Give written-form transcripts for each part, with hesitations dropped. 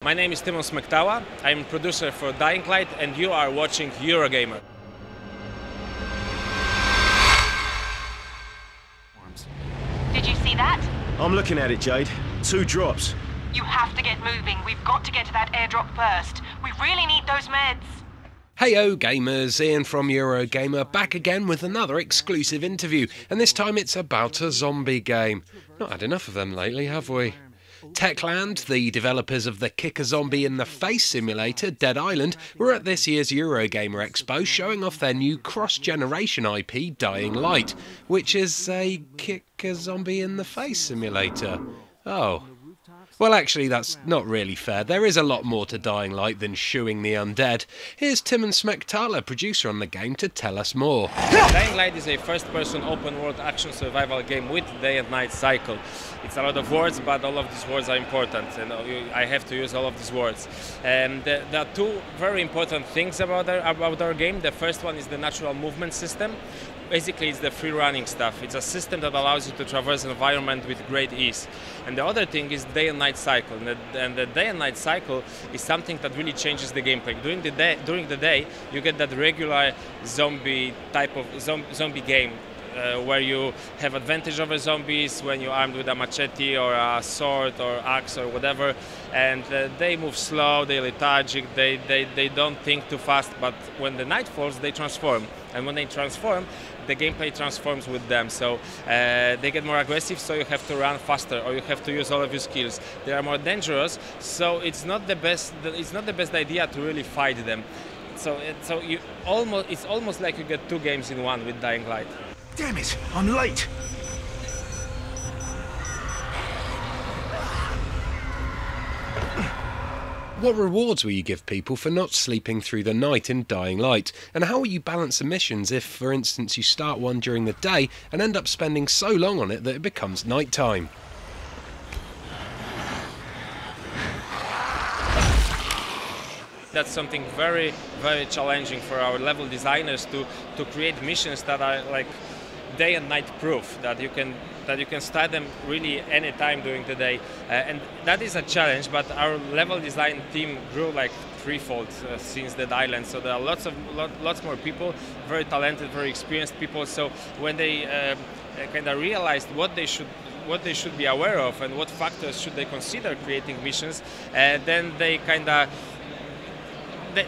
My name is Techlands. I'm producer for Dying Light and you are watching Eurogamer. Did you see that? I'm looking at it, Jade. 2 drops. You have to get moving. We've got to get to that airdrop first. We really need those meds. Heyo gamers, Ian from Eurogamer back again with another exclusive interview, and this time it's about a zombie game. Not had enough of them lately, have we? Techlands, the developers of the kick a zombie in the face simulator Dead Island, were at this year's Eurogamer Expo showing off their new cross-generation IP Dying Light, which is a kick a zombie in the face simulator. Oh. Well, actually, that's not really fair. There is a lot more to Dying Light than shooing the undead. Here's Techlands, producer on the game, to tell us more. Dying Light is a first-person open-world action survival game with day and night cycle. It's a lot of words, but all of these words are important, and I have to use all of these words. And there are 2 very important things about our game. The first one is the natural movement system. Basically, it's the free running stuff. It's a system that allows you to traverse an environment with great ease. And the other thing is day and night cycle. And the day and night cycle is something that really changes the gameplay. During the day, you get that regular zombie type of zombie game. Where you have advantage over zombies when you're armed with a machete or a sword or axe or whatever, and they move slow, they're lethargic, they don't think too fast, but when the night falls they transform, and when they transform the gameplay transforms with them, so they get more aggressive, so you have to run faster or you have to use all of your skills. They are more dangerous, so it's not the best idea to really fight them. So it's almost like you get 2 games in one with Dying Light. Damn it, I'm late. What rewards will you give people for not sleeping through the night in Dying Light? And how will you balance the missions if, for instance, you start one during the day and end up spending so long on it that it becomes night time? That's something very, very challenging for our level designers to create missions that are like day and night proof, that you can start them really any time during the day, and that is a challenge. But our level design team grew like threefold since Dead Island, so there are lots more people, very talented, very experienced people. So when they kind of realized what they should be aware of and what factors should they consider creating missions, then they kind of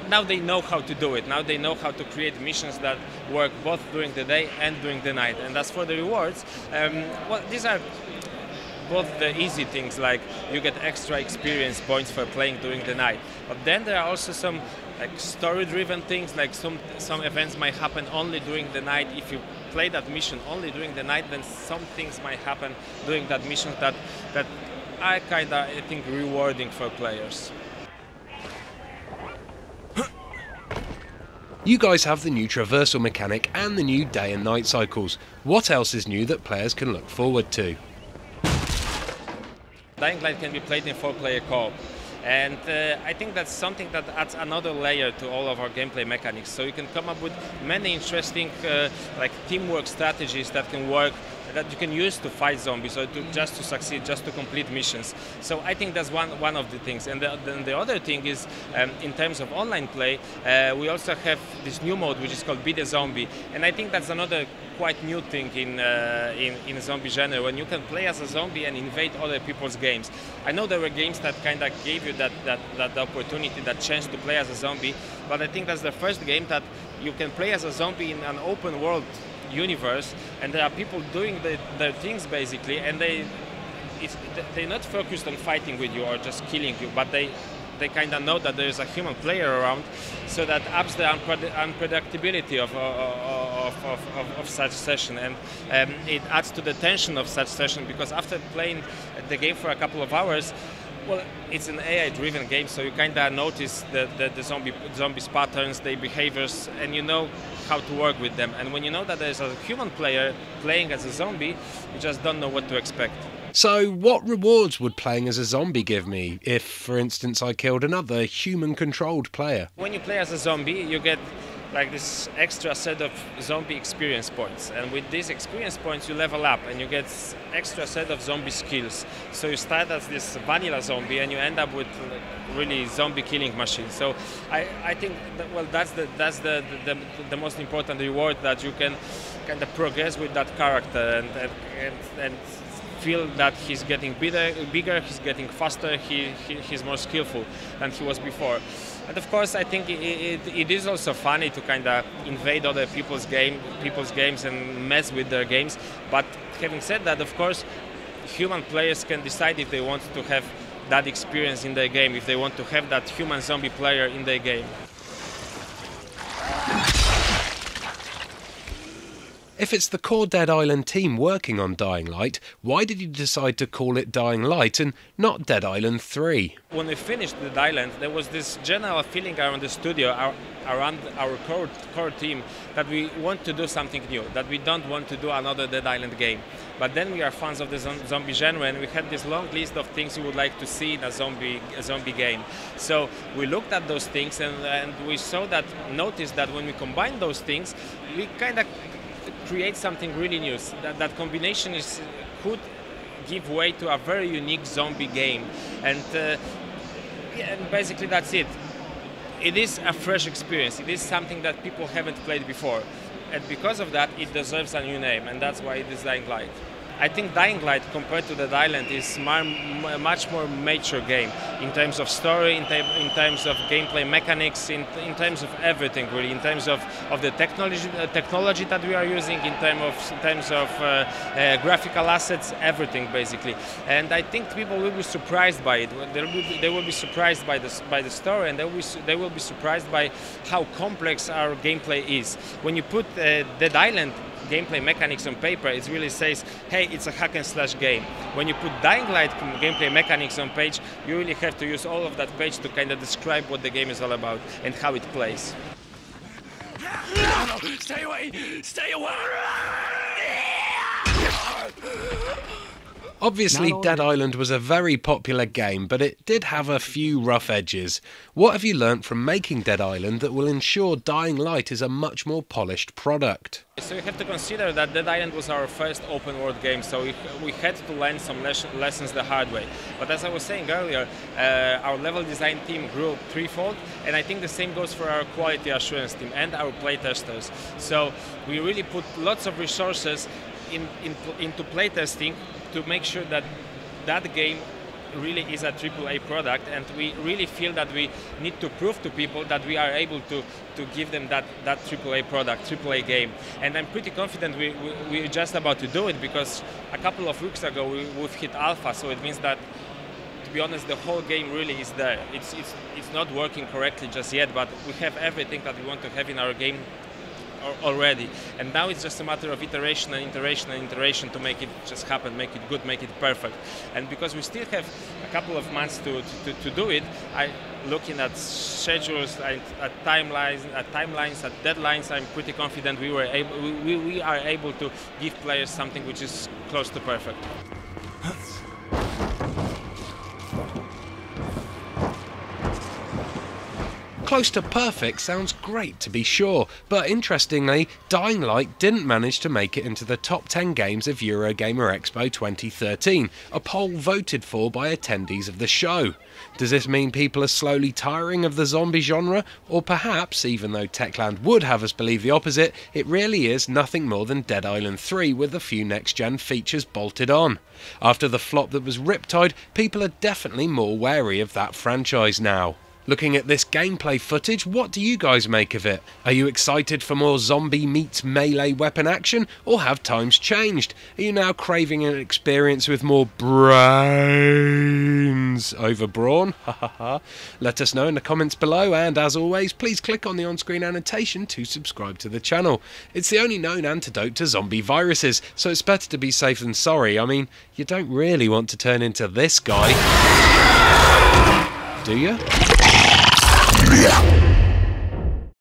now they know how to do it. Now they know how to create missions that work both during the day and during the night. And as for the rewards, well, these are both the easy things, like you get extra experience points for playing during the night. But then there are also some like story-driven things, like some events might happen only during the night. If you play that mission only during the night, then some things might happen during that mission that are kind of, I think, rewarding for players. You guys have the new traversal mechanic and the new day and night cycles. What else is new that players can look forward to? Dying Light can be played in 4-player co-op, and I think that's something that adds another layer to all of our gameplay mechanics. So you can come up with many interesting like teamwork strategies that can work, that you can use to fight zombies or just to succeed, just to complete missions. So I think that's one of the things. And then the other thing is, in terms of online play, we also have this new mode which is called Be the Zombie, and I think that's another quite new thing in zombie genre, when you can play as a zombie and invade other people's games. I know there were games that kind of gave you that opportunity, that chance to play as a zombie, but I think that's the first game that you can play as a zombie in an open world universe, and there are people doing their things basically, and they're not focused on fighting with you or just killing you, but they kind of know that there is a human player around, so that ups the unpredictability of such session, and it adds to the tension of such session, because after playing the game for a couple of hours, well, it's an AI-driven game, so you kind of notice the zombies' patterns, their behaviors, and you know how to work with them. And when you know that there's a human player playing as a zombie, you just don't know what to expect. So what rewards would playing as a zombie give me if, for instance, I killed another human-controlled player? When you play as a zombie, you get like this extra set of zombie experience points, and with these experience points you level up and you get extra set of zombie skills. So you start as this vanilla zombie and you end up with really zombie killing machine. So I think that, well, that's the most important reward, that you can kind of progress with that character and feel that he's getting bigger, he's getting faster, he's more skillful than he was before. And of course, I think it is also funny to kind of invade other people's games and mess with their games. But having said that, of course, human players can decide if they want to have that experience in their game, if they want to have that human zombie player in their game. If it's the core Dead Island team working on Dying Light, why did you decide to call it Dying Light and not Dead Island 3? When we finished Dead Island, there was this general feeling around the studio, around our core team, that we want to do something new, that we don't want to do another Dead Island game. But then we are fans of the zombie genre, and we had this long list of things we would like to see in a zombie game. So we looked at those things and we noticed that when we combine those things, we kind of create something really new. That combination could give way to a very unique zombie game, and basically that's it. It is a fresh experience. It is something that people haven't played before, and because of that, it deserves a new name, and that's why it is Dying Light. I think Dying Light, compared to Dead Island, is a much more mature game in terms of story, in terms of gameplay mechanics, in terms of everything really, in terms of the technology that we are using, in terms of graphical assets, everything basically. And I think people will be surprised by it. They will be surprised by the story, and they will be surprised by how complex our gameplay is. When you put Dead Island gameplay mechanics on paper, it really says, hey, it's a hack and slash game. When you put Dying Light gameplay mechanics on page, you really have to use all of that page to kind of describe what the game is all about and how it plays. No, stay away! Stay away! Obviously, Dead Island was a very popular game, but it did have a few rough edges. What have you learnt from making Dead Island that will ensure Dying Light is a much more polished product? So you have to consider that Dead Island was our first open world game, so we had to learn some lessons the hard way. But as I was saying earlier, our level design team grew threefold, and I think the same goes for our quality assurance team and our playtesters. So we really put lots of resources into playtesting to make sure that that game really is a AAA product, and we really feel that we need to prove to people that we are able to give them that AAA product, AAA game. And I'm pretty confident we're just about to do it, because a couple of weeks ago we've hit alpha, so it means that, to be honest, the whole game really is there. It's not working correctly just yet, but we have everything that we want to have in our game already, and now it's just a matter of iteration and iteration and iteration to make it just happen, make it good, make it perfect. And because we still have a couple of months to do it, looking at schedules, at timelines, at deadlines, I'm pretty confident we are able to give players something which is close to perfect. Close to perfect sounds great to be sure, but interestingly, Dying Light didn't manage to make it into the top 10 games of Eurogamer Expo 2013, a poll voted for by attendees of the show. Does this mean people are slowly tiring of the zombie genre? Or perhaps, even though Techland would have us believe the opposite, it really is nothing more than Dead Island 3 with a few next-gen features bolted on. After the flop that was Riptide, people are definitely more wary of that franchise now. Looking at this gameplay footage, what do you guys make of it? Are you excited for more zombie meets melee weapon action, or have times changed? Are you now craving an experience with more brains over brawn? Let us know in the comments below, and as always, please click on the on-screen annotation to subscribe to the channel. It's the only known antidote to zombie viruses, so it's better to be safe than sorry. I mean, you don't really want to turn into this guy, do you? Yeah.